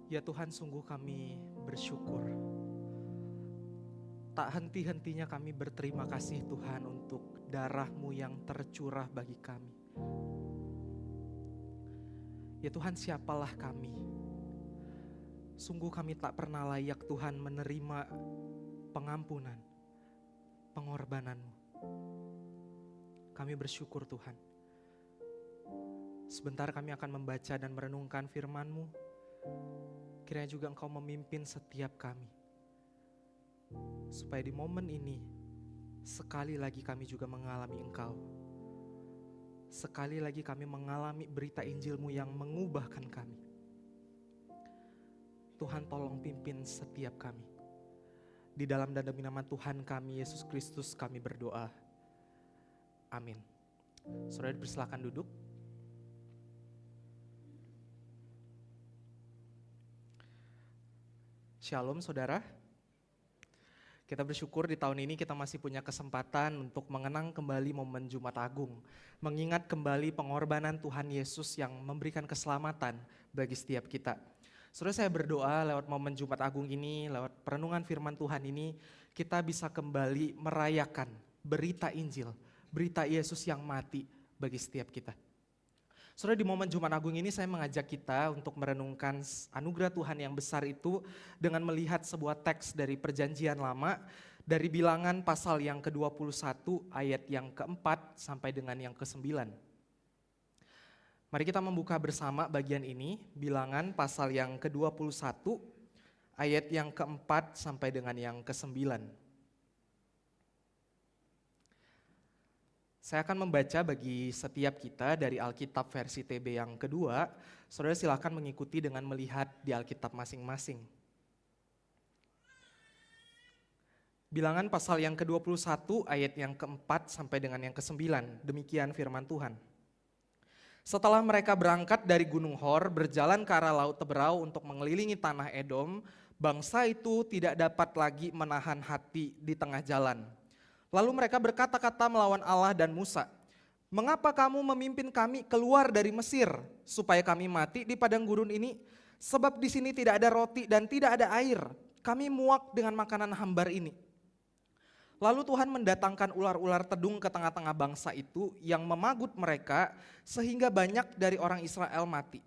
Ya Tuhan, sungguh kami bersyukur. Tak henti-hentinya kami berterima kasih Tuhan untuk darah-Mu yang tercurah bagi kami. Ya Tuhan, siapalah kami? Sungguh kami tak pernah layak Tuhan menerima pengampunan, pengorbanan-Mu. Kami bersyukur Tuhan. Sebentar kami akan membaca dan merenungkan firman-Mu. Kiranya juga Engkau memimpin setiap kami. Supaya di momen ini, sekali lagi kami juga mengalami Engkau. Sekali lagi kami mengalami berita Injil-Mu yang mengubahkan kami. Tuhan, tolong pimpin setiap kami. Di dalam dan demi nama Tuhan kami, Yesus Kristus, kami berdoa. Amin. Saudara persilakan duduk. Shalom saudara. Kita bersyukur di tahun ini kita masih punya kesempatan untuk mengenang kembali momen Jumat Agung. Mengingat kembali pengorbanan Tuhan Yesus yang memberikan keselamatan bagi setiap kita. Saudara, saya berdoa lewat momen Jumat Agung ini, lewat perenungan firman Tuhan ini, kita bisa kembali merayakan berita Injil, berita Yesus yang mati bagi setiap kita. Saudara, di momen Jumat Agung ini saya mengajak kita untuk merenungkan anugerah Tuhan yang besar itu dengan melihat sebuah teks dari Perjanjian Lama, dari Bilangan pasal yang ke-21 ayat yang ke-4 sampai dengan yang ke-9. Mari kita membuka bersama bagian ini, Bilangan pasal yang ke-21 ayat yang ke-4 sampai dengan yang ke-9. Saya akan membaca bagi setiap kita dari Alkitab versi TB yang kedua. Saudara silakan mengikuti dengan melihat di Alkitab masing-masing. Bilangan pasal yang ke-21 ayat yang ke-4 sampai dengan yang ke-9. Demikian firman Tuhan. Setelah mereka berangkat dari Gunung Hor, berjalan ke arah Laut Teberau untuk mengelilingi tanah Edom, bangsa itu tidak dapat lagi menahan hati di tengah jalan. Lalu mereka berkata-kata melawan Allah dan Musa, "Mengapa kamu memimpin kami keluar dari Mesir supaya kami mati di padang gurun ini? Sebab di sini tidak ada roti dan tidak ada air. Kami muak dengan makanan hambar ini." Lalu Tuhan mendatangkan ular-ular tedung ke tengah-tengah bangsa itu yang memagut mereka sehingga banyak dari orang Israel mati.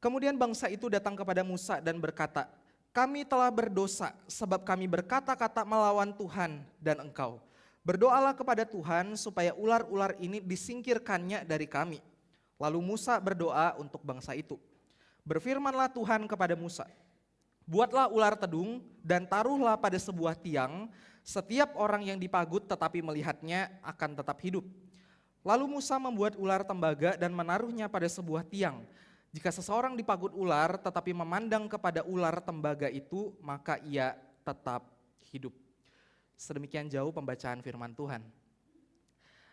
Kemudian bangsa itu datang kepada Musa dan berkata, "Kami telah berdosa sebab kami berkata-kata melawan Tuhan dan engkau. Berdoalah kepada Tuhan supaya ular-ular ini disingkirkannya dari kami." Lalu Musa berdoa untuk bangsa itu. Berfirmanlah Tuhan kepada Musa, "Buatlah ular tedung dan taruhlah pada sebuah tiang, setiap orang yang dipagut tetapi melihatnya akan tetap hidup." Lalu Musa membuat ular tembaga dan menaruhnya pada sebuah tiang. Jika seseorang dipagut ular tetapi memandang kepada ular tembaga itu, maka ia tetap hidup. Sedemikian jauh pembacaan firman Tuhan.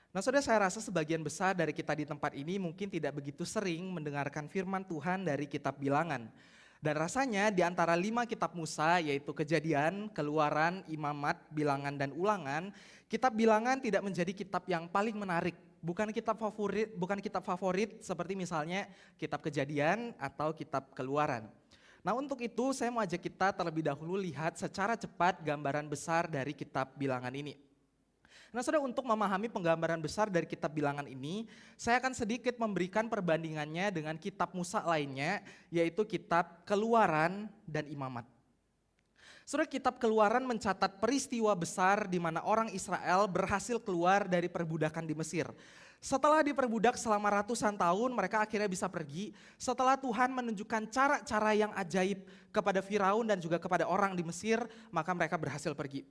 Nah saudara, saya rasa sebagian besar dari kita di tempat ini mungkin tidak begitu sering mendengarkan firman Tuhan dari kitab Bilangan. Dan rasanya di antara 5 kitab Musa, yaitu Kejadian, Keluaran, Imamat, Bilangan, dan Ulangan, kitab Bilangan tidak menjadi kitab yang paling menarik. Bukan kitab favorit seperti misalnya kitab Kejadian atau kitab Keluaran. Nah untuk itu saya mau ajak kita terlebih dahulu lihat secara cepat gambaran besar dari kitab Bilangan ini. Nah saudara, untuk memahami penggambaran besar dari kitab Bilangan ini, saya akan sedikit memberikan perbandingannya dengan kitab Musa lainnya, yaitu kitab Keluaran dan Imamat. Saudara, kitab Keluaran mencatat peristiwa besar di mana orang Israel berhasil keluar dari perbudakan di Mesir. Setelah diperbudak selama ratusan tahun, mereka akhirnya bisa pergi. Setelah Tuhan menunjukkan cara-cara yang ajaib kepada Firaun dan juga kepada orang di Mesir, maka mereka berhasil pergi.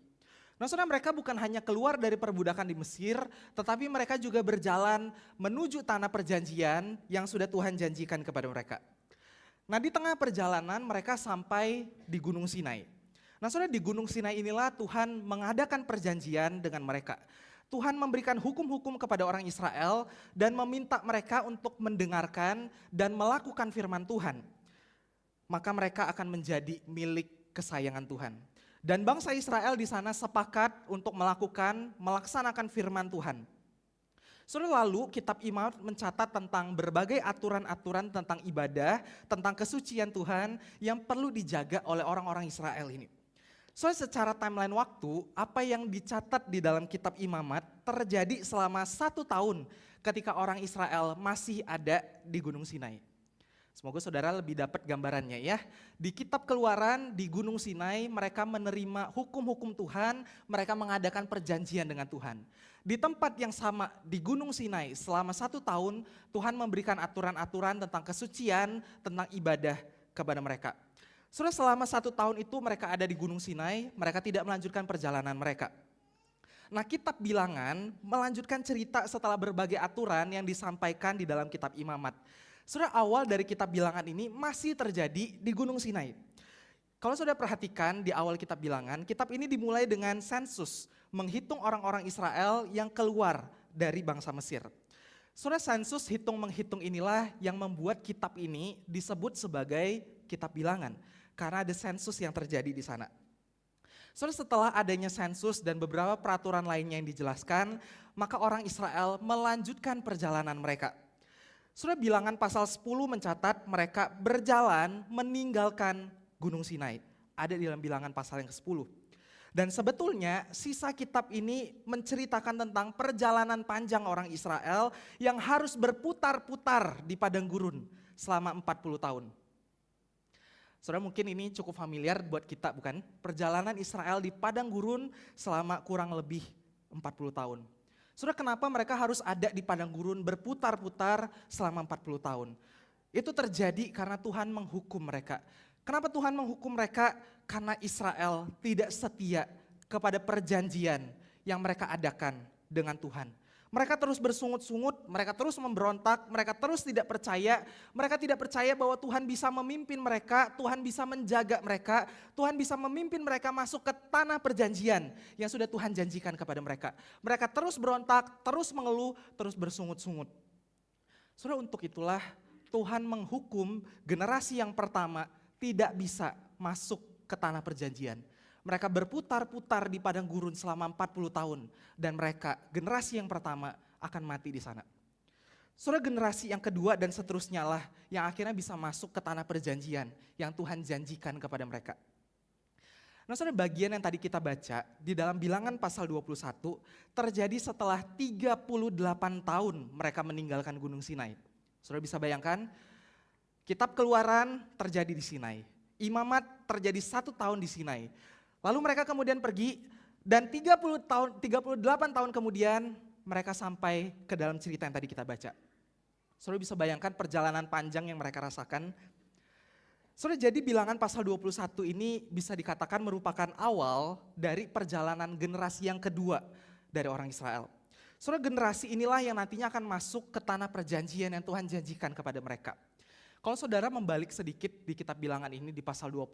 Nah saudara, mereka bukan hanya keluar dari perbudakan di Mesir, tetapi mereka juga berjalan menuju tanah perjanjian yang sudah Tuhan janjikan kepada mereka. Nah di tengah perjalanan mereka sampai di Gunung Sinai. Nah saudara, di Gunung Sinai inilah Tuhan mengadakan perjanjian dengan mereka. Tuhan memberikan hukum-hukum kepada orang Israel dan meminta mereka untuk mendengarkan dan melakukan firman Tuhan. Maka mereka akan menjadi milik kesayangan Tuhan. Dan bangsa Israel di sana sepakat untuk melaksanakan firman Tuhan. Saudara, lalu kitab Imamat mencatat tentang berbagai aturan-aturan tentang ibadah, tentang kesucian Tuhan yang perlu dijaga oleh orang-orang Israel ini. Soalnya secara timeline waktu, apa yang dicatat di dalam kitab Imamat terjadi selama 1 tahun ketika orang Israel masih ada di Gunung Sinai. Semoga saudara lebih dapat gambarannya ya. Di kitab Keluaran di Gunung Sinai mereka menerima hukum-hukum Tuhan, mereka mengadakan perjanjian dengan Tuhan. Di tempat yang sama di Gunung Sinai selama 1 tahun Tuhan memberikan aturan-aturan tentang kesucian, tentang ibadah kepada mereka. Saudara, selama 1 tahun itu mereka ada di Gunung Sinai, mereka tidak melanjutkan perjalanan mereka. Nah, kitab Bilangan melanjutkan cerita setelah berbagai aturan yang disampaikan di dalam kitab Imamat. Saudara, awal dari kitab Bilangan ini masih terjadi di Gunung Sinai. Kalau saudara perhatikan di awal kitab Bilangan, kitab ini dimulai dengan sensus, menghitung orang-orang Israel yang keluar dari bangsa Mesir. Saudara, sensus hitung menghitung inilah yang membuat kitab ini disebut sebagai kitab Bilangan, karena ada sensus yang terjadi di sana. Saudara, setelah adanya sensus dan beberapa peraturan lainnya yang dijelaskan, maka orang Israel melanjutkan perjalanan mereka. Saudara, Bilangan pasal 10 mencatat mereka berjalan meninggalkan Gunung Sinai. Ada di dalam Bilangan pasal yang ke-10. Dan sebetulnya sisa kitab ini menceritakan tentang perjalanan panjang orang Israel yang harus berputar-putar di padang gurun selama 40 tahun. Saudara, mungkin ini cukup familiar buat kita, bukan? Perjalanan Israel di padang gurun selama kurang lebih 40 tahun. Saudara, kenapa mereka harus ada di padang gurun berputar-putar selama 40 tahun? Itu terjadi karena Tuhan menghukum mereka. Kenapa Tuhan menghukum mereka? Karena Israel tidak setia kepada perjanjian yang mereka adakan dengan Tuhan. Mereka terus bersungut-sungut, mereka terus memberontak, mereka terus tidak percaya. Mereka tidak percaya bahwa Tuhan bisa memimpin mereka, Tuhan bisa menjaga mereka, Tuhan bisa memimpin mereka masuk ke tanah perjanjian yang sudah Tuhan janjikan kepada mereka. Mereka terus berontak, terus mengeluh, terus bersungut-sungut. Saudara, untuk itulah Tuhan menghukum generasi yang pertama tidak bisa masuk ke tanah perjanjian. Mereka berputar-putar di padang gurun selama 40 tahun dan mereka, generasi yang pertama, akan mati di sana. Saudara, generasi yang kedua dan seterusnya lah yang akhirnya bisa masuk ke tanah perjanjian yang Tuhan janjikan kepada mereka. Nah, saudara, bagian yang tadi kita baca di dalam Bilangan pasal 21 terjadi setelah 38 tahun mereka meninggalkan Gunung Sinai. Saudara bisa bayangkan, kitab Keluaran terjadi di Sinai. Imamat terjadi 1 tahun di Sinai. Lalu mereka kemudian pergi dan 38 tahun kemudian mereka sampai ke dalam cerita yang tadi kita baca. Saudara bisa bayangkan perjalanan panjang yang mereka rasakan. Saudara, jadi Bilangan pasal 21 ini bisa dikatakan merupakan awal dari perjalanan generasi yang kedua dari orang Israel. Saudara, generasi inilah yang nantinya akan masuk ke tanah perjanjian yang Tuhan janjikan kepada mereka. Kalau saudara membalik sedikit di kitab Bilangan ini di pasal 20,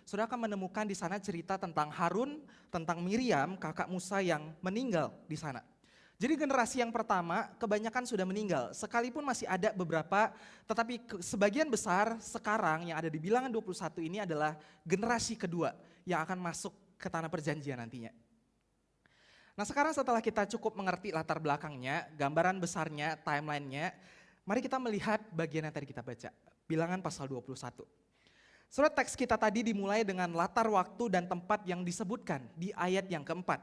saudara akan menemukan di sana cerita tentang Harun, tentang Miriam, kakak Musa yang meninggal di sana. Jadi generasi yang pertama kebanyakan sudah meninggal, sekalipun masih ada beberapa, tetapi sebagian besar sekarang yang ada di Bilangan 21 ini adalah generasi kedua yang akan masuk ke tanah perjanjian nantinya. Nah, sekarang setelah kita cukup mengerti latar belakangnya, gambaran besarnya, timelinenya, mari kita melihat bagian yang tadi kita baca, Bilangan pasal 21. Saudara, teks kita tadi dimulai dengan latar waktu dan tempat yang disebutkan di ayat yang keempat.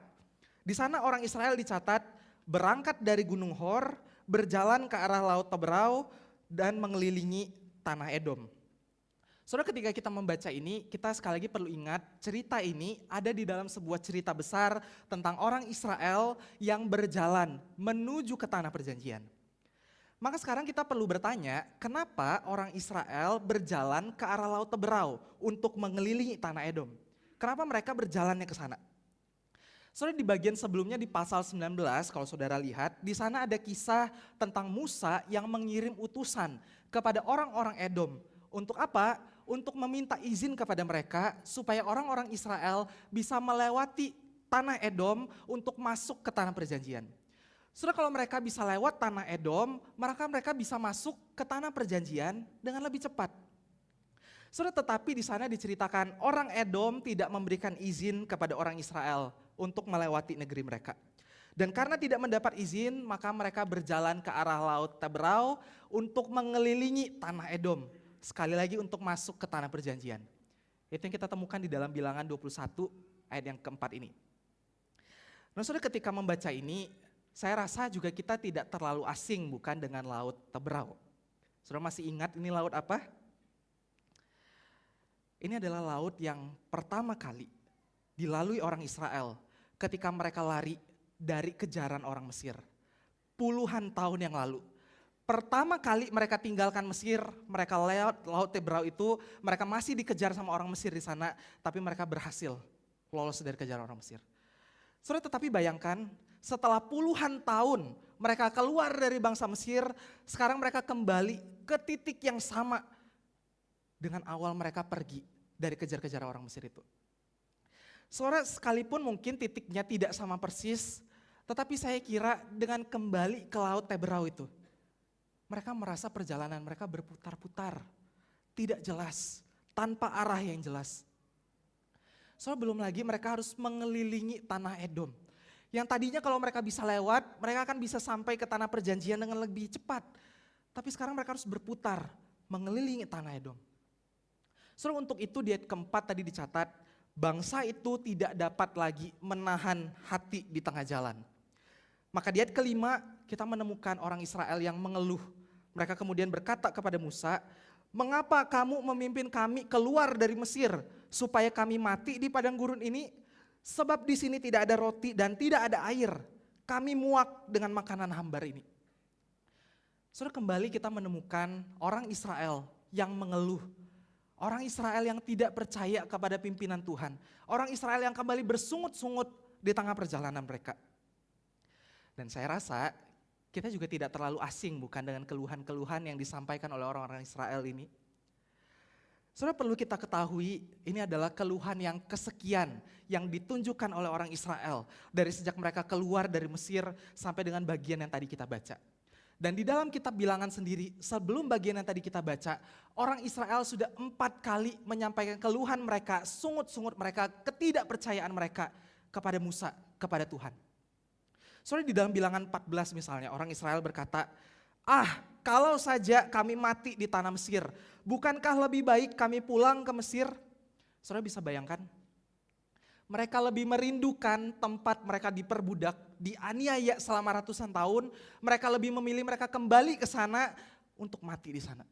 Di sana orang Israel dicatat berangkat dari Gunung Hor, berjalan ke arah Laut Teberau, dan mengelilingi tanah Edom. Saudara, ketika kita membaca ini, kita sekali lagi perlu ingat cerita ini ada di dalam sebuah cerita besar tentang orang Israel yang berjalan menuju ke tanah perjanjian. Maka sekarang kita perlu bertanya, kenapa orang Israel berjalan ke arah Laut Teberau untuk mengelilingi tanah Edom? Kenapa mereka berjalannya ke sana? Saudara, di bagian sebelumnya di pasal 19, kalau saudara lihat, di sana ada kisah tentang Musa yang mengirim utusan kepada orang-orang Edom. Untuk apa? Untuk meminta izin kepada mereka supaya orang-orang Israel bisa melewati tanah Edom untuk masuk ke tanah perjanjian. Saudara, kalau mereka bisa lewat tanah Edom, maka mereka bisa masuk ke tanah perjanjian dengan lebih cepat. Saudara, tetapi di sana diceritakan orang Edom tidak memberikan izin kepada orang Israel untuk melewati negeri mereka. Dan karena tidak mendapat izin, maka mereka berjalan ke arah Laut Teberau untuk mengelilingi tanah Edom. Sekali lagi untuk masuk ke tanah perjanjian. Itu yang kita temukan di dalam Bilangan 21 ayat yang keempat ini. Nah saudara, ketika membaca ini, saya rasa juga kita tidak terlalu asing bukan dengan Laut Teberau. Saudara masih ingat ini laut apa? Ini adalah laut yang pertama kali dilalui orang Israel ketika mereka lari dari kejaran orang Mesir. Puluhan tahun yang lalu. Pertama kali mereka tinggalkan Mesir, mereka lewat Laut Teberau itu, mereka masih dikejar sama orang Mesir di sana, tapi mereka berhasil lolos dari kejaran orang Mesir. Saudara, tetapi bayangkan setelah puluhan tahun mereka keluar dari bangsa Mesir, sekarang mereka kembali ke titik yang sama dengan awal mereka pergi dari kejar-kejar orang Mesir itu. Saudara, sekalipun mungkin titiknya tidak sama persis, tetapi saya kira dengan kembali ke Laut Teberau itu, mereka merasa perjalanan mereka berputar-putar, tidak jelas, tanpa arah yang jelas. Soalnya belum lagi mereka harus mengelilingi tanah Edom. Yang tadinya kalau mereka bisa lewat, mereka akan bisa sampai ke tanah perjanjian dengan lebih cepat. Tapi sekarang mereka harus berputar, mengelilingi tanah Edom. Soalnya untuk itu di ayat keempat tadi dicatat, bangsa itu tidak dapat lagi menahan hati di tengah jalan. Maka di ayat kelima kita menemukan orang Israel yang mengeluh. Mereka kemudian berkata kepada Musa, "Mengapa kamu memimpin kami keluar dari Mesir supaya kami mati di padang gurun ini? Sebab di sini tidak ada roti dan tidak ada air. Kami muak dengan makanan hambar ini." Saudara, kembali kita menemukan orang Israel yang mengeluh. Orang Israel yang tidak percaya kepada pimpinan Tuhan. Orang Israel yang kembali bersungut-sungut di tengah perjalanan mereka. Dan saya rasa kita juga tidak terlalu asing bukan dengan keluhan-keluhan yang disampaikan oleh orang-orang Israel ini. Saudara, perlu kita ketahui ini adalah keluhan yang kesekian yang ditunjukkan oleh orang Israel dari sejak mereka keluar dari Mesir sampai dengan bagian yang tadi kita baca. Dan di dalam kitab Bilangan sendiri, sebelum bagian yang tadi kita baca, orang Israel sudah 4 kali menyampaikan keluhan mereka, sungut-sungut mereka, ketidakpercayaan mereka kepada Musa, kepada Tuhan. Soalnya di dalam Bilangan 14 misalnya, orang Israel berkata, kalau saja kami mati di tanah Mesir, bukankah lebih baik kami pulang ke Mesir? Saudara bisa bayangkan, mereka lebih merindukan tempat mereka diperbudak, dianiaya selama ratusan tahun, mereka lebih memilih mereka kembali ke sana untuk mati di sana.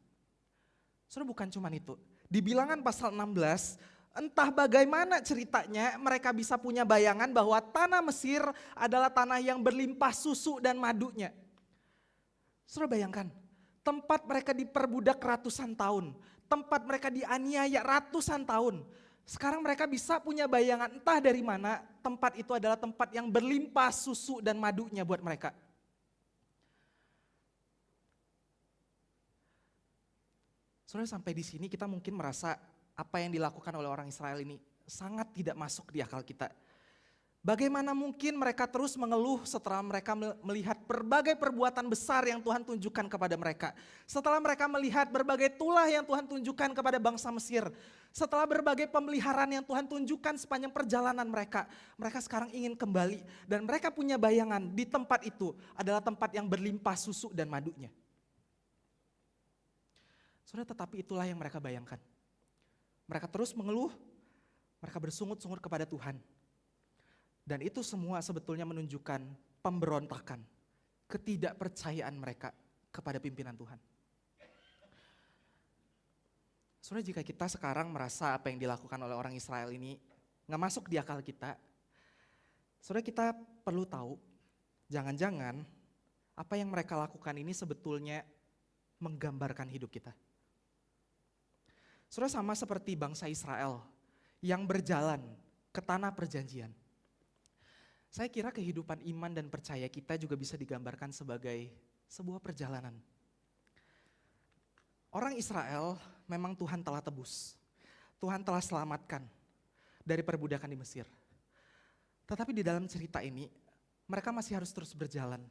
Saudara, bukan cuma itu, di Bilangan pasal 16, entah bagaimana ceritanya mereka bisa punya bayangan bahwa tanah Mesir adalah tanah yang berlimpah susu dan madunya. Saudara bayangkan, tempat mereka diperbudak ratusan tahun, tempat mereka dianiaya ratusan tahun. Sekarang mereka bisa punya bayangan entah dari mana tempat itu adalah tempat yang berlimpah susu dan madunya buat mereka. Saudara, sampai di sini kita mungkin merasa apa yang dilakukan oleh orang Israel ini sangat tidak masuk di akal kita. Bagaimana mungkin mereka terus mengeluh setelah mereka melihat berbagai perbuatan besar yang Tuhan tunjukkan kepada mereka. Setelah mereka melihat berbagai tulah yang Tuhan tunjukkan kepada bangsa Mesir. Setelah berbagai pemeliharaan yang Tuhan tunjukkan sepanjang perjalanan mereka. Mereka sekarang ingin kembali dan mereka punya bayangan di tempat itu adalah tempat yang berlimpah susu dan madunya. Saudara, tetapi itulah yang mereka bayangkan. Mereka terus mengeluh, mereka bersungut-sungut kepada Tuhan. Dan itu semua sebetulnya menunjukkan pemberontakan, ketidakpercayaan mereka kepada pimpinan Tuhan. Saudara, jika kita sekarang merasa apa yang dilakukan oleh orang Israel ini nggak masuk di akal kita, saudara, kita perlu tahu, jangan-jangan apa yang mereka lakukan ini sebetulnya menggambarkan hidup kita. Saudara, sama seperti bangsa Israel yang berjalan ke tanah perjanjian. Saya kira kehidupan iman dan percaya kita juga bisa digambarkan sebagai sebuah perjalanan. Orang Israel memang Tuhan telah tebus. Tuhan telah selamatkan dari perbudakan di Mesir. Tetapi di dalam cerita ini, mereka masih harus terus berjalan.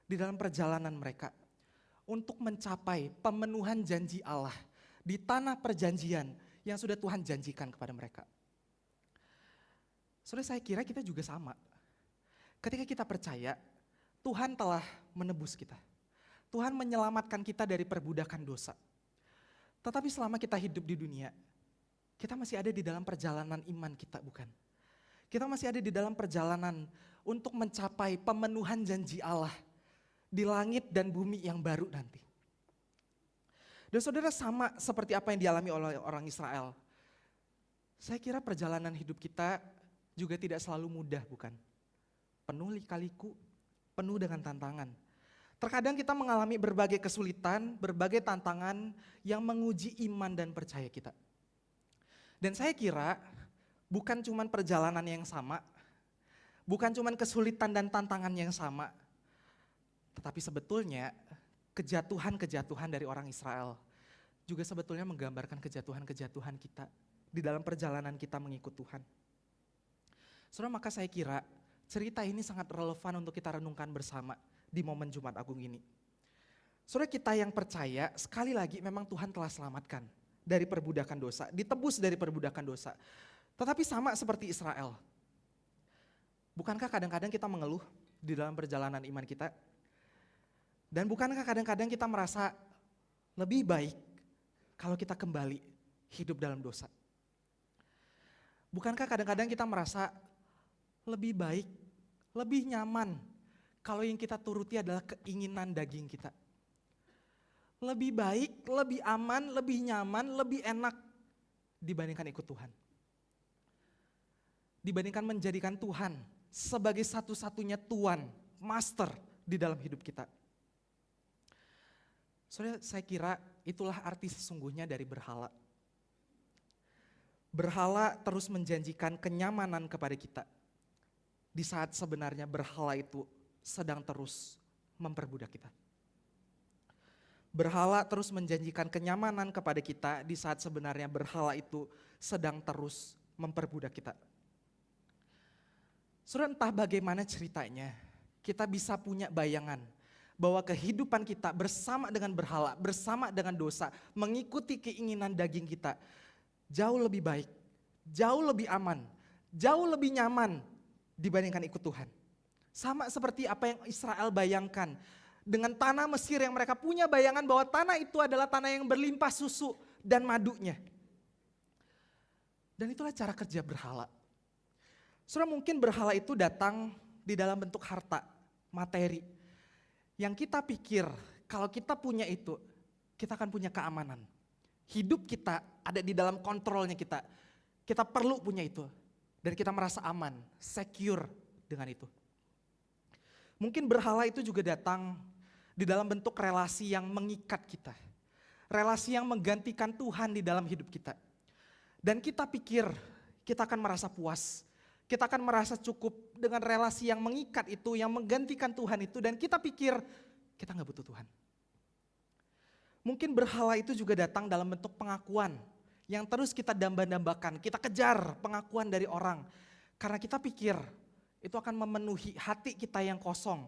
Di dalam perjalanan mereka untuk mencapai pemenuhan janji Allah di tanah perjanjian yang sudah Tuhan janjikan kepada mereka. Saudara, saya kira kita juga sama. Ketika kita percaya, Tuhan telah menebus kita. Tuhan menyelamatkan kita dari perbudakan dosa. Tetapi selama kita hidup di dunia, kita masih ada di dalam perjalanan iman kita, bukan? Kita masih ada di dalam perjalanan untuk mencapai pemenuhan janji Allah di langit dan bumi yang baru nanti. Dan saudara, sama seperti apa yang dialami oleh orang Israel. Saya kira perjalanan hidup kita juga tidak selalu mudah, bukan? Penuh lika-liku, penuh dengan tantangan. Terkadang kita mengalami berbagai kesulitan, berbagai tantangan yang menguji iman dan percaya kita. Dan saya kira bukan cuma perjalanan yang sama, bukan cuma kesulitan dan tantangan yang sama, tetapi sebetulnya kejatuhan-kejatuhan dari orang Israel juga sebetulnya menggambarkan kejatuhan-kejatuhan kita di dalam perjalanan kita mengikut Tuhan. Saudara, maka saya kira cerita ini sangat relevan untuk kita renungkan bersama di momen Jumat Agung ini. Saudara, kita yang percaya, sekali lagi memang Tuhan telah selamatkan dari perbudakan dosa, ditebus dari perbudakan dosa. Tetapi sama seperti Israel. Bukankah kadang-kadang kita mengeluh di dalam perjalanan iman kita? Dan bukankah kadang-kadang kita merasa lebih baik kalau kita kembali hidup dalam dosa? Bukankah kadang-kadang kita merasa lebih baik, lebih nyaman kalau yang kita turuti adalah keinginan daging kita? Lebih baik, lebih aman, lebih nyaman, lebih enak dibandingkan ikut Tuhan. Dibandingkan menjadikan Tuhan sebagai satu-satunya Tuan, Master di dalam hidup kita. Saudara, saya kira itulah arti sesungguhnya dari berhala. Berhala terus menjanjikan kenyamanan kepada kita, di saat sebenarnya berhala itu sedang terus memperbudak kita. Berhala terus menjanjikan kenyamanan kepada kita di saat sebenarnya berhala itu sedang terus memperbudak kita. Saudara, entah bagaimana ceritanya, kita bisa punya bayangan bahwa kehidupan kita bersama dengan berhala, bersama dengan dosa, mengikuti keinginan daging kita, jauh lebih baik, jauh lebih aman, jauh lebih nyaman dibandingkan ikut Tuhan. Sama seperti apa yang Israel bayangkan. Dengan tanah Mesir yang mereka punya bayangan bahwa tanah itu adalah tanah yang berlimpah susu dan madunya. Dan itulah cara kerja berhala. Saudara, mungkin berhala itu datang di dalam bentuk harta, materi. Yang kita pikir kalau kita punya itu, kita akan punya keamanan. Hidup kita ada di dalam kontrolnya kita. Kita perlu punya itu. Dan kita merasa aman, secure dengan itu. Mungkin berhala itu juga datang di dalam bentuk relasi yang mengikat kita. Relasi yang menggantikan Tuhan di dalam hidup kita. Dan kita pikir kita akan merasa puas. Kita akan merasa cukup dengan relasi yang mengikat itu, yang menggantikan Tuhan itu. Dan kita pikir kita gak butuh Tuhan. Mungkin berhala itu juga datang dalam bentuk pengakuan. Yang terus kita damba-dambakan, kita kejar pengakuan dari orang. Karena kita pikir itu akan memenuhi hati kita yang kosong.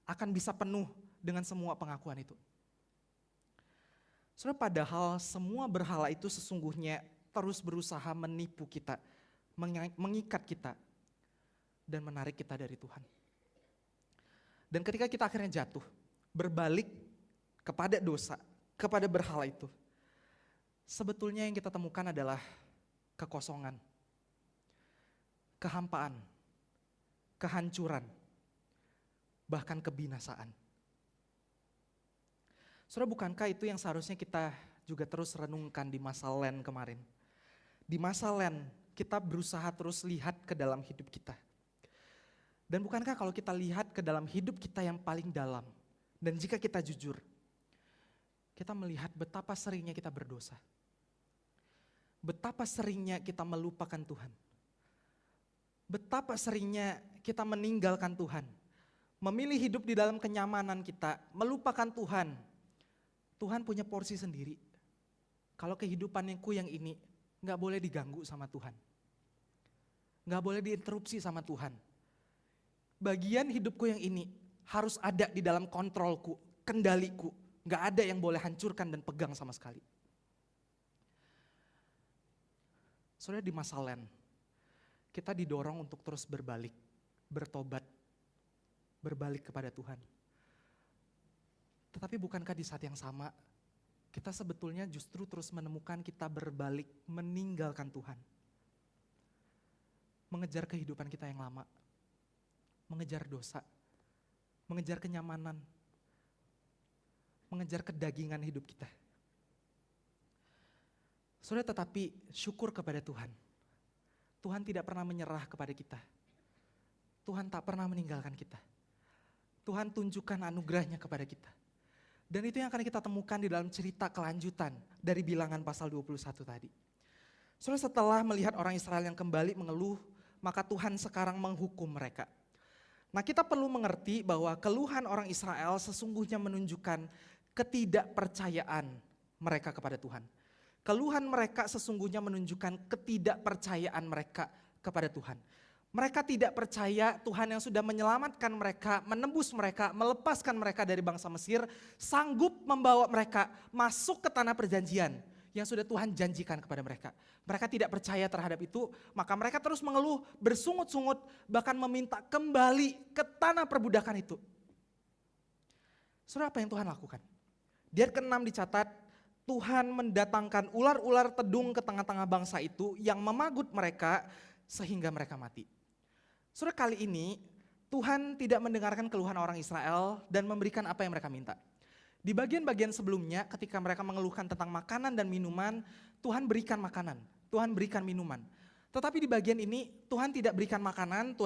Akan bisa penuh dengan semua pengakuan itu. Saudara, padahal semua berhala itu sesungguhnya terus berusaha menipu kita, mengikat kita, dan menarik kita dari Tuhan. Dan ketika kita akhirnya jatuh, berbalik kepada dosa, kepada berhala itu, sebetulnya yang kita temukan adalah kekosongan, kehampaan, kehancuran, bahkan kebinasaan. Saudara, bukankah itu yang seharusnya kita juga terus renungkan di masa Lent kemarin? Di masa Lent kita berusaha terus lihat ke dalam hidup kita. Dan bukankah kalau kita lihat ke dalam hidup kita yang paling dalam, dan jika kita jujur, kita melihat betapa seringnya kita berdosa. Betapa seringnya kita melupakan Tuhan. Betapa seringnya kita meninggalkan Tuhan. Memilih hidup di dalam kenyamanan kita, melupakan Tuhan. Tuhan punya porsi sendiri. Kalau kehidupanku yang ini gak boleh diganggu sama Tuhan. Gak boleh diinterupsi sama Tuhan. Bagian hidupku yang ini harus ada di dalam kontrolku, kendaliku. Gak ada yang boleh hancurkan dan pegang sama sekali. Saudara, di masa Lent, kita didorong untuk terus berbalik, bertobat, berbalik kepada Tuhan. Tetapi bukankah di saat yang sama, kita sebetulnya justru terus menemukan kita berbalik meninggalkan Tuhan. Mengejar kehidupan kita yang lama, mengejar dosa, mengejar kenyamanan, mengejar kedagingan hidup kita. Saudara, tetapi syukur kepada Tuhan. Tuhan tidak pernah menyerah kepada kita. Tuhan tak pernah meninggalkan kita. Tuhan tunjukkan anugerahnya kepada kita. Dan itu yang akan kita temukan di dalam cerita kelanjutan dari Bilangan pasal 21 tadi. Saudara, setelah melihat orang Israel yang kembali mengeluh, maka Tuhan sekarang menghukum mereka. Nah, kita perlu mengerti bahwa keluhan orang Israel sesungguhnya menunjukkan ketidakpercayaan mereka kepada Tuhan. Keluhan mereka sesungguhnya menunjukkan ketidakpercayaan mereka kepada Tuhan. Mereka tidak percaya Tuhan yang sudah menyelamatkan mereka, menembus mereka, melepaskan mereka dari bangsa Mesir, sanggup membawa mereka masuk ke tanah perjanjian yang sudah Tuhan janjikan kepada mereka. Mereka tidak percaya terhadap itu, maka mereka terus mengeluh, bersungut-sungut, bahkan meminta kembali ke tanah perbudakan itu. Saudara, apa yang Tuhan lakukan? Di ayat ke-6 dicatat, Tuhan mendatangkan ular-ular tedung ke tengah-tengah bangsa itu yang memagut mereka sehingga mereka mati. Saudara, kali ini Tuhan tidak mendengarkan keluhan orang Israel dan memberikan apa yang mereka minta. Di bagian-bagian sebelumnya ketika mereka mengeluhkan tentang makanan dan minuman, Tuhan berikan makanan, Tuhan berikan minuman. Tetapi di bagian ini Tuhan tidak berikan makanan,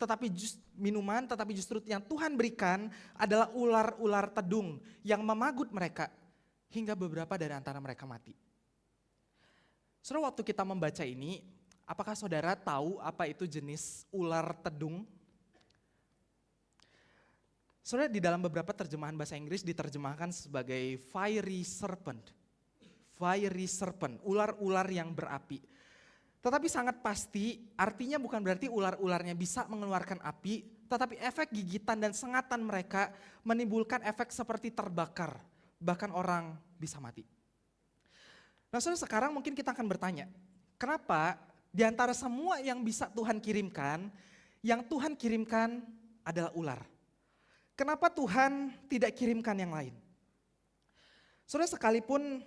tetapi minuman, tetapi justru yang Tuhan berikan adalah ular-ular tedung yang memagut mereka hingga beberapa dari antara mereka mati. Saudara, waktu kita membaca ini, apakah saudara tahu apa itu jenis ular tedung? Saudara, di dalam beberapa terjemahan bahasa Inggris diterjemahkan sebagai fiery serpent. Fiery serpent, ular-ular yang berapi. Tetapi sangat pasti artinya bukan berarti ular-ularnya bisa mengeluarkan api, tetapi efek gigitan dan sengatan mereka menimbulkan efek seperti terbakar, bahkan orang bisa mati. Nah, saudara, sekarang mungkin kita akan bertanya, kenapa di antara semua yang bisa Tuhan kirimkan, yang Tuhan kirimkan adalah ular? Kenapa Tuhan tidak kirimkan yang lain? Saudara, sekalipun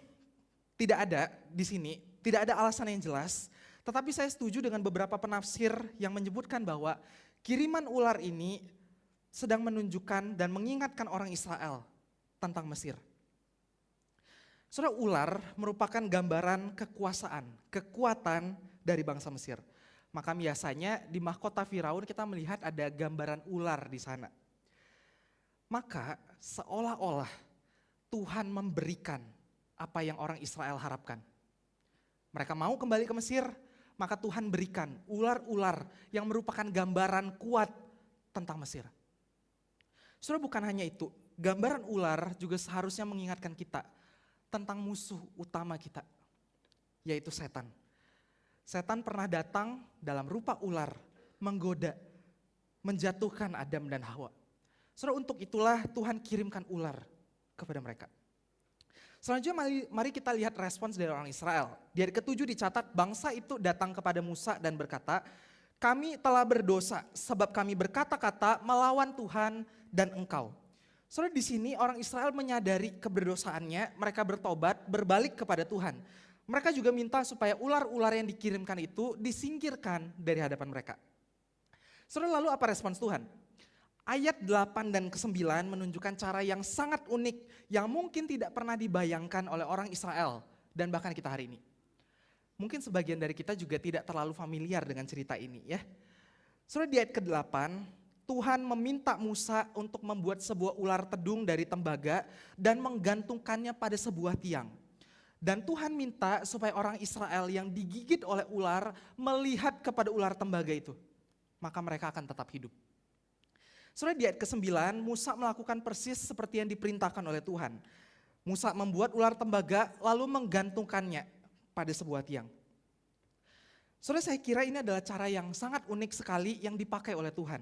tidak ada di sini, tidak ada alasan yang jelas, tetapi saya setuju dengan beberapa penafsir yang menyebutkan bahwa kiriman ular ini sedang menunjukkan dan mengingatkan orang Israel tentang Mesir. Saudara, ular merupakan gambaran kekuasaan, kekuatan dari bangsa Mesir. Maka biasanya di mahkota Firaun kita melihat ada gambaran ular di sana. Maka seolah-olah Tuhan memberikan apa yang orang Israel harapkan. Mereka mau kembali ke Mesir, maka Tuhan berikan ular-ular yang merupakan gambaran kuat tentang Mesir. Saudara, bukan hanya itu, gambaran ular juga seharusnya mengingatkan kita tentang musuh utama kita, yaitu setan. Setan pernah datang dalam rupa ular, menggoda, menjatuhkan Adam dan Hawa. Saudara, untuk itulah Tuhan kirimkan ular kepada mereka. Selanjutnya mari kita lihat respons dari orang Israel. Di ayat ke-7 dicatat, bangsa itu datang kepada Musa dan berkata, kami telah berdosa sebab kami berkata-kata melawan Tuhan dan engkau. Saudara, di sini orang Israel menyadari keberdosaannya, mereka bertobat, berbalik kepada Tuhan. Mereka juga minta supaya ular-ular yang dikirimkan itu disingkirkan dari hadapan mereka. Saudara, lalu apa respons Tuhan? Ayat 8 dan ke-9 menunjukkan cara yang sangat unik yang mungkin tidak pernah dibayangkan oleh orang Israel dan bahkan kita hari ini. Mungkin sebagian dari kita juga tidak terlalu familiar dengan cerita ini ya. Saudara, di ayat ke-8 Tuhan meminta Musa untuk membuat sebuah ular tedung dari tembaga dan menggantungkannya pada sebuah tiang. Dan Tuhan minta supaya orang Israel yang digigit oleh ular melihat kepada ular tembaga itu. Maka mereka akan tetap hidup. Saudara, di ayat ke-9 Musa melakukan persis seperti yang diperintahkan oleh Tuhan. Musa membuat ular tembaga lalu menggantungkannya pada sebuah tiang. Saudara, saya kira ini adalah cara yang sangat unik sekali yang dipakai oleh Tuhan.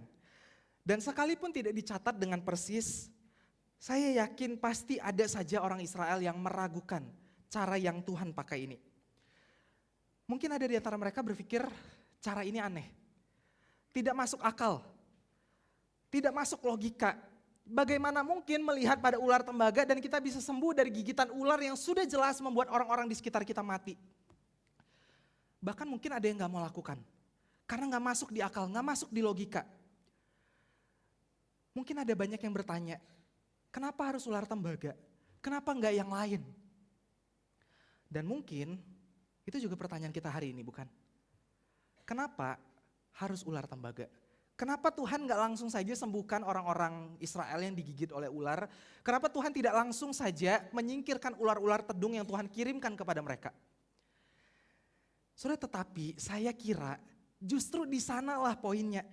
Dan sekalipun tidak dicatat dengan persis, saya yakin pasti ada saja orang Israel yang meragukan cara yang Tuhan pakai ini. Mungkin ada di antara mereka berpikir cara ini aneh, tidak masuk akal. Tidak masuk logika. Bagaimana mungkin melihat pada ular tembaga dan kita bisa sembuh dari gigitan ular yang sudah jelas membuat orang-orang di sekitar kita mati. Bahkan mungkin ada yang gak mau lakukan. Karena gak masuk di akal, gak masuk di logika. Mungkin ada banyak yang bertanya, kenapa harus ular tembaga? Kenapa enggak yang lain? Dan mungkin itu juga pertanyaan kita hari ini, bukan? Kenapa harus ular tembaga? Kenapa Tuhan enggak langsung saja sembuhkan orang-orang Israel yang digigit oleh ular? Kenapa Tuhan tidak langsung saja menyingkirkan ular-ular tedung yang Tuhan kirimkan kepada mereka? Saudara, tetapi saya kira justru di sanalah poinnya.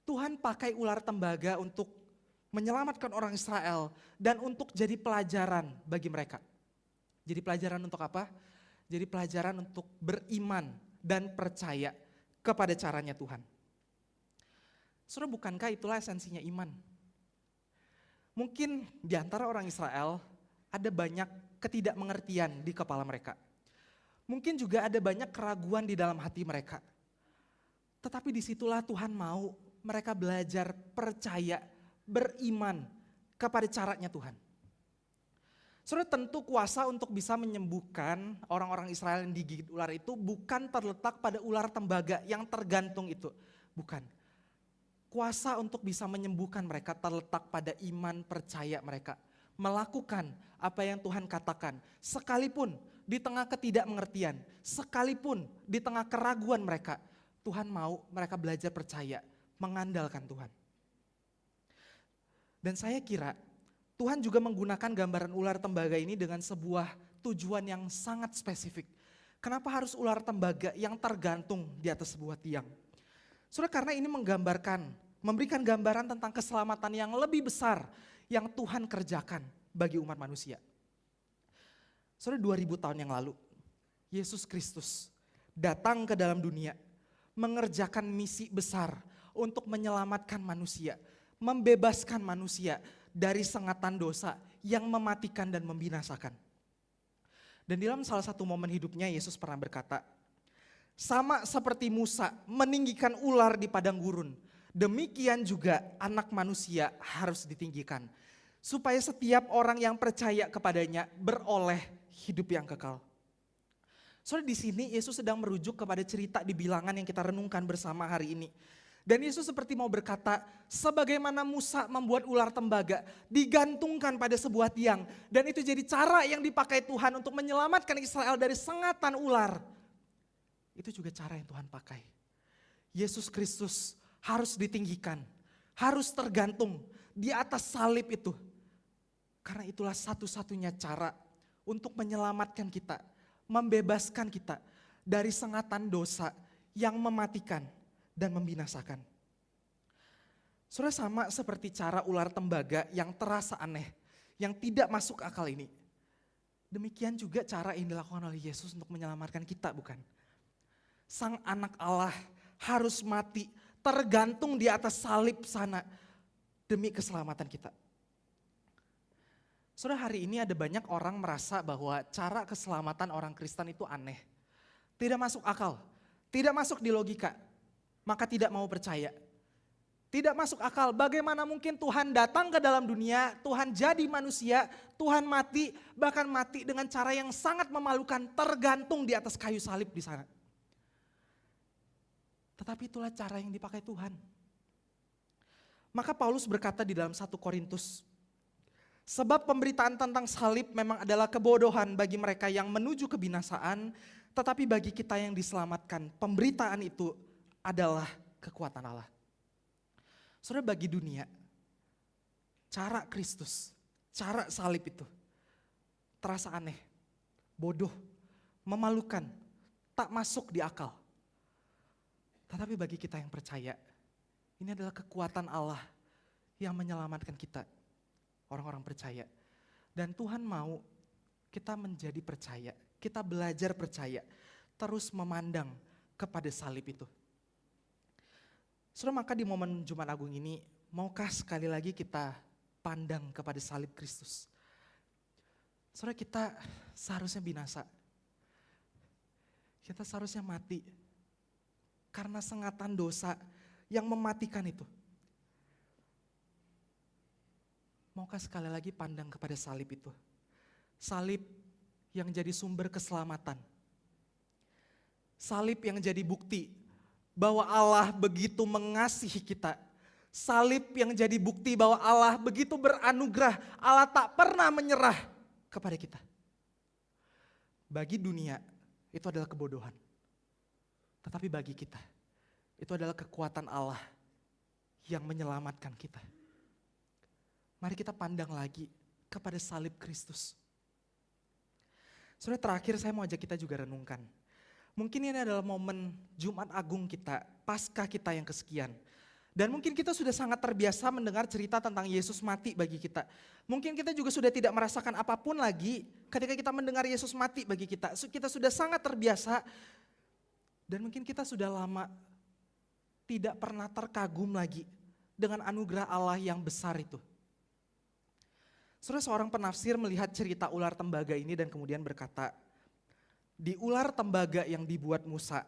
Tuhan pakai ular tembaga untuk menyelamatkan orang Israel dan untuk jadi pelajaran bagi mereka. Jadi pelajaran untuk apa? Jadi pelajaran untuk beriman dan percaya kepada caranya Tuhan. Saudara, bukankah itulah esensinya iman? Mungkin di antara orang Israel ada banyak ketidakmengertian di kepala mereka. Mungkin juga ada banyak keraguan di dalam hati mereka. Tetapi disitulah Tuhan mau mereka belajar percaya, beriman kepada caranya Tuhan. Saudara, tentu kuasa untuk bisa menyembuhkan orang-orang Israel yang digigit ular itu bukan terletak pada ular tembaga yang tergantung itu. Bukan. Kuasa untuk bisa menyembuhkan mereka terletak pada iman percaya mereka. Melakukan apa yang Tuhan katakan. Sekalipun di tengah ketidakmengertian, sekalipun di tengah keraguan mereka, Tuhan mau mereka belajar percaya, mengandalkan Tuhan. Dan saya kira Tuhan juga menggunakan gambaran ular tembaga ini dengan sebuah tujuan yang sangat spesifik. Kenapa harus ular tembaga yang tergantung di atas sebuah tiang? Saudara, karena ini memberikan gambaran tentang keselamatan yang lebih besar yang Tuhan kerjakan bagi umat manusia. Saudara, 2000 tahun yang lalu, Yesus Kristus datang ke dalam dunia, mengerjakan misi besar untuk menyelamatkan manusia, membebaskan manusia dari sengatan dosa yang mematikan dan membinasakan. Dan dalam salah satu momen hidupnya Yesus pernah berkata, sama seperti Musa meninggikan ular di padang gurun, demikian juga anak manusia harus ditinggikan, supaya setiap orang yang percaya kepadanya beroleh hidup yang kekal. Soalnya di sini Yesus sedang merujuk kepada cerita di Bilangan yang kita renungkan bersama hari ini. Dan Yesus seperti mau berkata, sebagaimana Musa membuat ular tembaga digantungkan pada sebuah tiang. Dan itu jadi cara yang dipakai Tuhan untuk menyelamatkan Israel dari sengatan ular. Itu juga cara yang Tuhan pakai. Yesus Kristus harus ditinggikan, harus tergantung di atas salib itu. Karena itulah satu-satunya cara untuk menyelamatkan kita, membebaskan kita dari sengatan dosa yang mematikan dan membinasakan. Saudara, sama seperti cara ular tembaga yang terasa aneh, yang tidak masuk akal ini. Demikian juga cara yang dilakukan oleh Yesus untuk menyelamatkan kita, bukan? Sang anak Allah harus mati, tergantung di atas salib sana demi keselamatan kita. Saudara, hari ini ada banyak orang merasa bahwa cara keselamatan orang Kristen itu aneh. Tidak masuk akal, tidak masuk di logika. Maka tidak mau percaya. Tidak masuk akal, bagaimana mungkin Tuhan datang ke dalam dunia, Tuhan jadi manusia, Tuhan mati, bahkan mati dengan cara yang sangat memalukan, tergantung di atas kayu salib di sana. Tetapi itulah cara yang dipakai Tuhan. Maka Paulus berkata di dalam 1 Korintus, sebab pemberitaan tentang salib memang adalah kebodohan bagi mereka yang menuju kebinasaan, tetapi bagi kita yang diselamatkan, pemberitaan itu adalah kekuatan Allah. Saudara, bagi dunia, cara Kristus, cara salib itu terasa aneh, bodoh, memalukan, tak masuk di akal. Tetapi bagi kita yang percaya, ini adalah kekuatan Allah yang menyelamatkan kita, orang-orang percaya. Dan Tuhan mau kita menjadi percaya, kita belajar percaya, terus memandang kepada salib itu. Saudara, maka di momen Jumat Agung ini, maukah sekali lagi kita pandang kepada salib Kristus? Saudara, kita seharusnya binasa. Kita seharusnya mati. Karena sengatan dosa yang mematikan itu. Maukah sekali lagi pandang kepada salib itu? Salib yang jadi sumber keselamatan. Salib yang jadi bukti bahwa Allah begitu mengasihi kita. Salib yang jadi bukti bahwa Allah begitu beranugerah. Allah tak pernah menyerah kepada kita. Bagi dunia itu adalah kebodohan. Tetapi bagi kita itu adalah kekuatan Allah yang menyelamatkan kita. Mari kita pandang lagi kepada salib Kristus. Saudara, terakhir saya mau ajak kita juga renungkan. Mungkin ini adalah momen Jumat Agung kita, Paskah kita yang kesekian. Dan mungkin kita sudah sangat terbiasa mendengar cerita tentang Yesus mati bagi kita. Mungkin kita juga sudah tidak merasakan apapun lagi ketika kita mendengar Yesus mati bagi kita. Kita sudah sangat terbiasa dan mungkin kita sudah lama tidak pernah terkagum lagi dengan anugerah Allah yang besar itu. Saudara, seorang penafsir melihat cerita ular tembaga ini dan kemudian berkata, di ular tembaga yang dibuat Musa,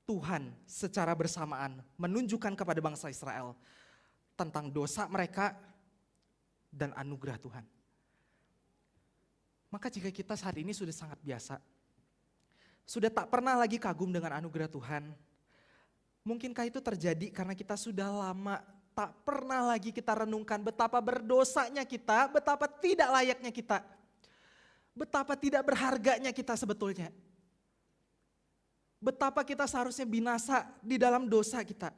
Tuhan secara bersamaan menunjukkan kepada bangsa Israel tentang dosa mereka dan anugerah Tuhan. Maka jika kita saat ini sudah sangat biasa, sudah tak pernah lagi kagum dengan anugerah Tuhan, mungkinkah itu terjadi karena kita sudah lama tak pernah lagi kita renungkan betapa berdosanya kita, betapa tidak layaknya kita, betapa tidak berharganya kita sebetulnya. Betapa kita seharusnya binasa di dalam dosa kita.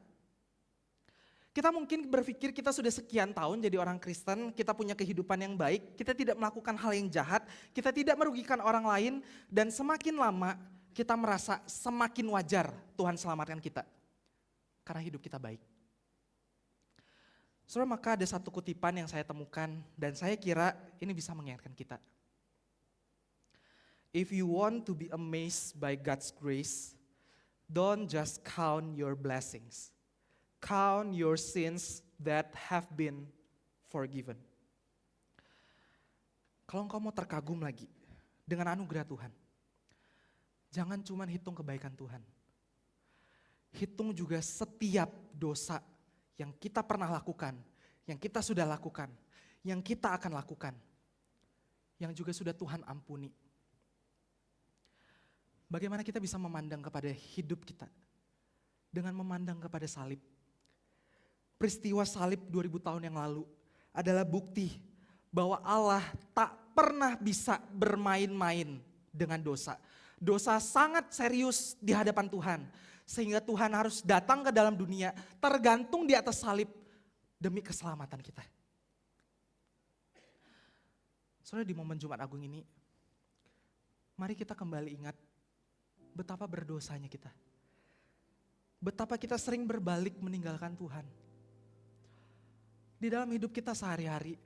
Kita mungkin berpikir kita sudah sekian tahun jadi orang Kristen, kita punya kehidupan yang baik, kita tidak melakukan hal yang jahat, kita tidak merugikan orang lain, dan semakin lama kita merasa semakin wajar Tuhan selamatkan kita. Karena hidup kita baik. Saudara, maka ada satu kutipan yang saya temukan dan saya kira ini bisa mengingatkan kita. If you want to be amazed by God's grace, don't just count your blessings. Count your sins that have been forgiven. Kalau engkau mau terkagum lagi dengan anugerah Tuhan, jangan cuma hitung kebaikan Tuhan. Hitung juga setiap dosa yang kita pernah lakukan, yang kita sudah lakukan, yang kita akan lakukan, yang juga sudah Tuhan ampuni. Bagaimana kita bisa memandang kepada hidup kita dengan memandang kepada salib. Peristiwa salib 2000 tahun yang lalu adalah bukti bahwa Allah tak pernah bisa bermain-main dengan dosa. Dosa sangat serius di hadapan Tuhan. Sehingga Tuhan harus datang ke dalam dunia tergantung di atas salib demi keselamatan kita. Soalnya di momen Jumat Agung ini, mari kita kembali ingat betapa berdosanya kita. Betapa kita sering berbalik meninggalkan Tuhan. Di dalam hidup kita sehari-hari,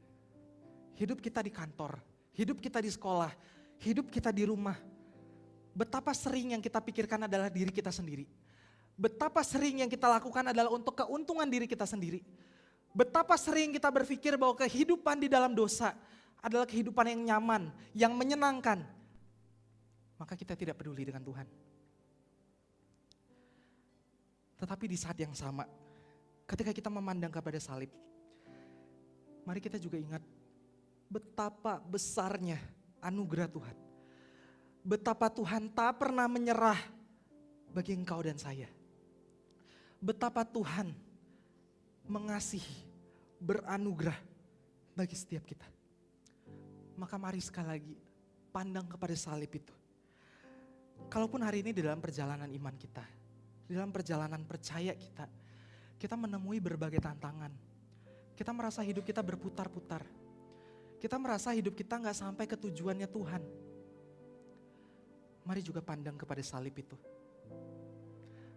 hidup kita di kantor, hidup kita di sekolah, hidup kita di rumah. Betapa sering yang kita pikirkan adalah diri kita sendiri. Betapa sering yang kita lakukan adalah untuk keuntungan diri kita sendiri. Betapa sering kita berpikir bahwa kehidupan di dalam dosa adalah kehidupan yang nyaman, yang menyenangkan. Maka kita tidak peduli dengan Tuhan. Tetapi di saat yang sama, ketika kita memandang kepada salib, mari kita juga ingat betapa besarnya anugerah Tuhan. Betapa Tuhan tak pernah menyerah bagi engkau dan saya. Betapa Tuhan mengasihi, beranugerah bagi setiap kita. Maka mari sekali lagi pandang kepada salib itu. Kalaupun hari ini di dalam perjalanan iman kita, di dalam perjalanan percaya kita, kita menemui berbagai tantangan. Kita merasa hidup kita berputar-putar. Kita merasa hidup kita gak sampai ke tujuannya Tuhan. Mari juga pandang kepada salib itu.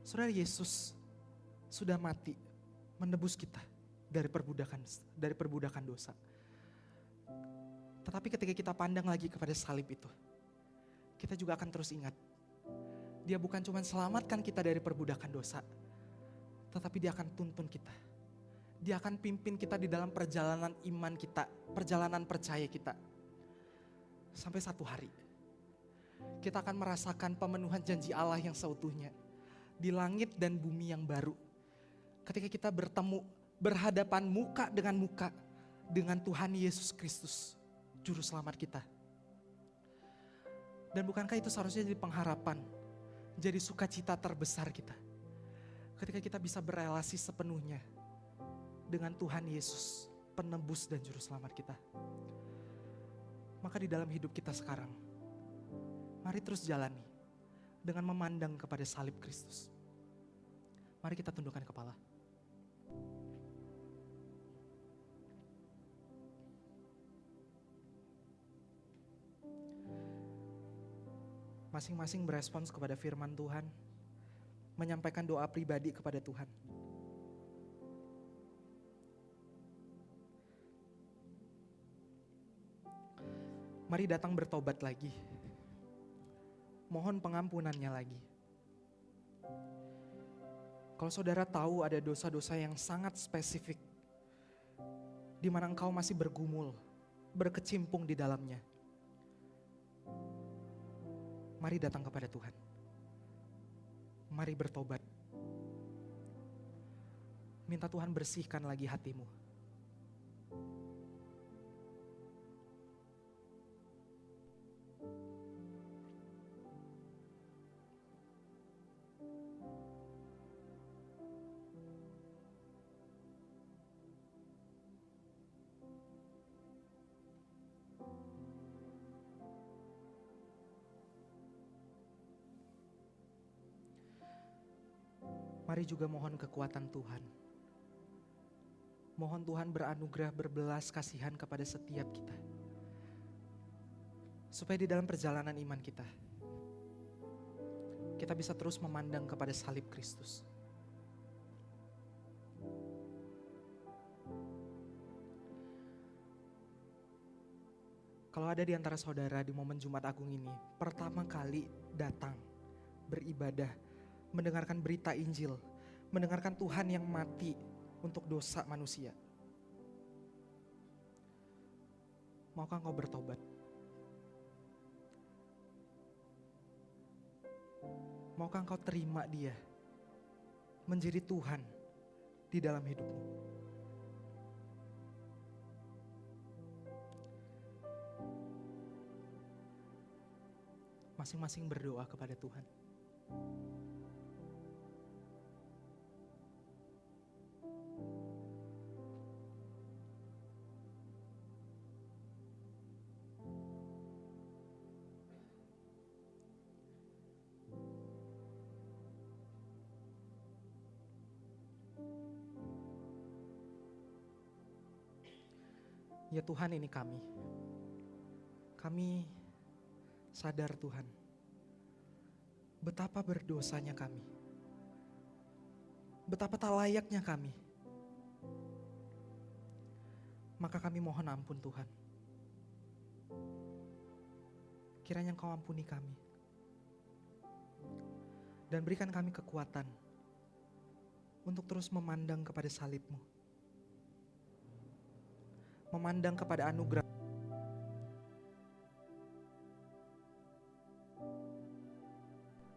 Saudara, Yesus sudah mati menebus kita dari perbudakan dosa. Tetapi ketika kita pandang lagi kepada salib itu, kita juga akan terus ingat, dia bukan cuma selamatkan kita dari perbudakan dosa, tetapi dia akan tuntun kita. Dia akan pimpin kita di dalam perjalanan iman kita, perjalanan percaya kita. Sampai satu hari, kita akan merasakan pemenuhan janji Allah yang seutuhnya di langit dan bumi yang baru. Ketika kita bertemu, berhadapan muka dengan muka dengan Tuhan Yesus Kristus, Juru Selamat kita. Dan bukankah itu seharusnya jadi pengharapan, jadi sukacita terbesar kita, ketika kita bisa berelasi sepenuhnya dengan Tuhan Yesus, penebus dan Juru Selamat kita. Maka di dalam hidup kita sekarang, mari terus jalani dengan memandang kepada salib Kristus. Mari kita tundukkan kepala. Masing-masing berespons kepada firman Tuhan, menyampaikan doa pribadi kepada Tuhan. Mari datang bertobat lagi. Mohon pengampunannya lagi. Kalau saudara tahu ada dosa-dosa yang sangat spesifik, di mana engkau masih bergumul, berkecimpung di dalamnya, mari datang kepada Tuhan. Mari bertobat. Minta Tuhan bersihkan lagi hatimu. Mari juga mohon kekuatan Tuhan. Mohon Tuhan beranugerah berbelas kasihan kepada setiap kita. Supaya di dalam perjalanan iman kita bisa terus memandang kepada salib Kristus. Kalau ada di antara saudara di momen Jumat Agung ini, pertama kali datang, beribadah, mendengarkan berita Injil, mendengarkan Tuhan yang mati untuk dosa manusia. Maukah engkau bertobat? Maukah engkau terima Dia menjadi Tuhan di dalam hidupmu? Masing-masing berdoa kepada Tuhan. Ya Tuhan, ini kami. Kami sadar Tuhan, betapa berdosanya kami. Betapa tak layaknya kami. Maka kami mohon ampun Tuhan. Kiranya Engkau ampuni kami. Dan berikan kami kekuatan untuk terus memandang kepada salib-Mu. Memandang kepada anugerah.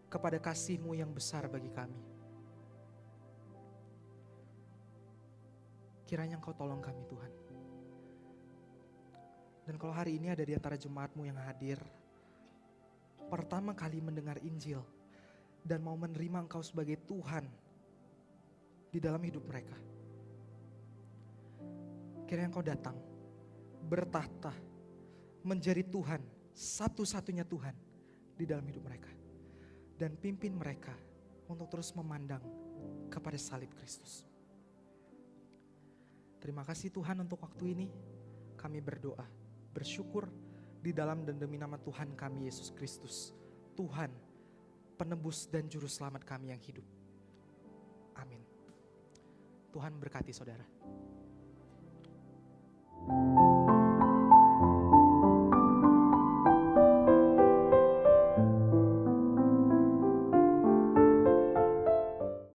Kepada kasih-Mu yang besar bagi kami. Kiranya Engkau tolong kami Tuhan. Dan kalau hari ini ada di antara jemaat-Mu yang hadir, pertama kali mendengar Injil, dan mau menerima Engkau sebagai Tuhan di dalam hidup mereka, kiranya Engkau datang, bertahta, menjadi Tuhan, satu-satunya Tuhan di dalam hidup mereka. Dan pimpin mereka untuk terus memandang kepada salib Kristus. Terima kasih Tuhan untuk waktu ini. Kami berdoa, bersyukur di dalam dan demi nama Tuhan kami Yesus Kristus, Tuhan, penebus dan juru selamat kami yang hidup. Amin. Tuhan berkati saudara.